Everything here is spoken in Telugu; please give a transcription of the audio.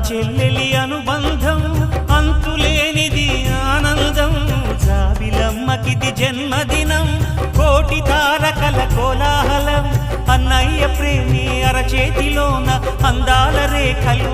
చెల్లెలి అనుబంధం అంతులేనిది ఆనందం జాబిలమ్మకిది జన్మదినం కోటి తారకల కోలాహలం అన్నయ్య ప్రేమి అరచేతిలోన అందాల రేఖలు